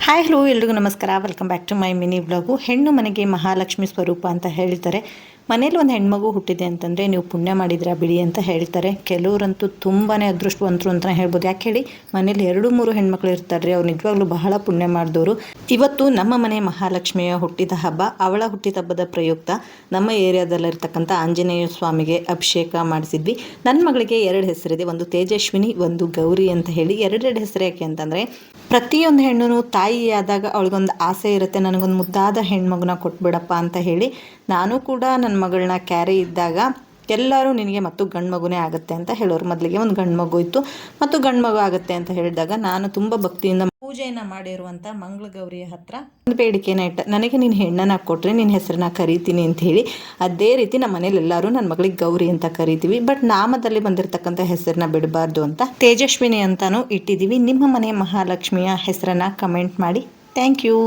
Hi hello ಎಲ್ರಿಗೂ ನಮಸ್ಕಾರ. Welcome back to my mini vlog. ಹೆಣ್ಣು ಮನೆಗೆ ಮಹಾಲಕ್ಷ್ಮಿ ಸ್ವರೂಪ ಅಂತ ಹೇಳ್ತಾರೆ. ಮನೇಲಿ ಒಂದು ಹೆಣ್ಮಗು ಹುಟ್ಟಿದೆ ಅಂತಂದರೆ ನೀವು ಪುಣ್ಯ ಮಾಡಿದ್ರೆ ಬಿಡಿ ಅಂತ ಹೇಳ್ತಾರೆ. ಕೆಲವರಂತೂ ತುಂಬಾ ಅದೃಷ್ಟವಂತರು ಅಂತಲೇ ಹೇಳ್ಬೋದು. ಯಾಕೆ ಹೇಳಿ, ಮನೇಲಿ 2-3 ಹೆಣ್ಮಕ್ಳು ಇರ್ತಾರೆ ರೀ, ಅವ್ರು ನಿಜವಾಗ್ಲೂ ಬಹಳ ಪುಣ್ಯ ಮಾಡಿದವರು. ಇವತ್ತು ನಮ್ಮ ಮನೆ ಮಹಾಲಕ್ಷ್ಮಿಯ ಹುಟ್ಟಿದ ಹಬ್ಬ. ಅವಳ ಹುಟ್ಟಿದ ಹಬ್ಬದ ಪ್ರಯುಕ್ತ ನಮ್ಮ ಏರಿಯಾದಲ್ಲಿರ್ತಕ್ಕಂಥ ಆಂಜನೇಯ ಸ್ವಾಮಿಗೆ ಅಭಿಷೇಕ ಮಾಡಿಸಿದ್ವಿ. ನನ್ನ ಮಗಳಿಗೆ 2 ಹೆಸರಿದೆ, ಒಂದು ತೇಜಸ್ವಿನಿ, ಒಂದು ಗೌರಿ ಅಂತ ಹೇಳಿ. 2 ಹೆಸರು ಯಾಕೆ ಅಂತಂದರೆ, ಪ್ರತಿಯೊಂದು ಹೆಣ್ಣು ತಾಯಿಯಾದಾಗ ಅವಳಿಗೊಂದು ಆಸೆ ಇರುತ್ತೆ, ನನಗೊಂದು ಮುದ್ದಾದ ಹೆಣ್ಮಗುನ ಕೊಟ್ಬಿಡಪ್ಪ ಅಂತ ಹೇಳಿ. ನಾನು ಕೂಡ ನನ್ನ ಮಗಳನ್ನ ಕ್ಯಾರಿ ಇದ್ದಾಗ ಎಲ್ಲರೂ ನಿನಗೆ ಮತ್ತು ಗಂಡು ಮಗುನೇ ಆಗುತ್ತೆ ಅಂತ ಹೇಳೋರು. ಮೊದಲಿಗೆ ಒಂದು ಗಂಡು ಮಗು ಇತ್ತು, ಮತ್ತು ಗಂಡು ಮಗು ಆಗುತ್ತೆ ಅಂತ ಹೇಳಿದಾಗ ನಾನು ತುಂಬ ಭಕ್ತಿಯಿಂದ ಪೂಜೆಯನ್ನು ಮಾಡಿರುವಂಥ ಮಂಗಳಗೌರಿಯ ಹತ್ರ ಒಂದು ಬೇಡಿಕೆನ ಇಟ್ಟ, ನನಗೆ ನೀನು ಹೆಣ್ಣನ್ನು ಕೊಟ್ಟರೆ ನಿನ್ನ ಹೆಸರನ್ನ ಕರಿತೀನಿ ಅಂತ ಹೇಳಿ. ಅದೇ ರೀತಿ ನಮ್ಮ ಮನೇಲಿ ಎಲ್ಲರೂ ನನ್ನ ಮಗಳಿಗೆ ಗೌರಿ ಅಂತ ಕರಿತೀವಿ. ಬಟ್ ನಾಮದಲ್ಲಿ ಬಂದಿರತಕ್ಕಂಥ ಹೆಸರನ್ನ ಬಿಡಬಾರ್ದು ಅಂತ ತೇಜಸ್ವಿನಿ ಅಂತಾನೂ ಇಟ್ಟಿದ್ದೀವಿ. ನಿಮ್ಮ ಮನೆ ಮಹಾಲಕ್ಷ್ಮಿಯ ಹೆಸರನ್ನು ಕಮೆಂಟ್ ಮಾಡಿ. Thank you.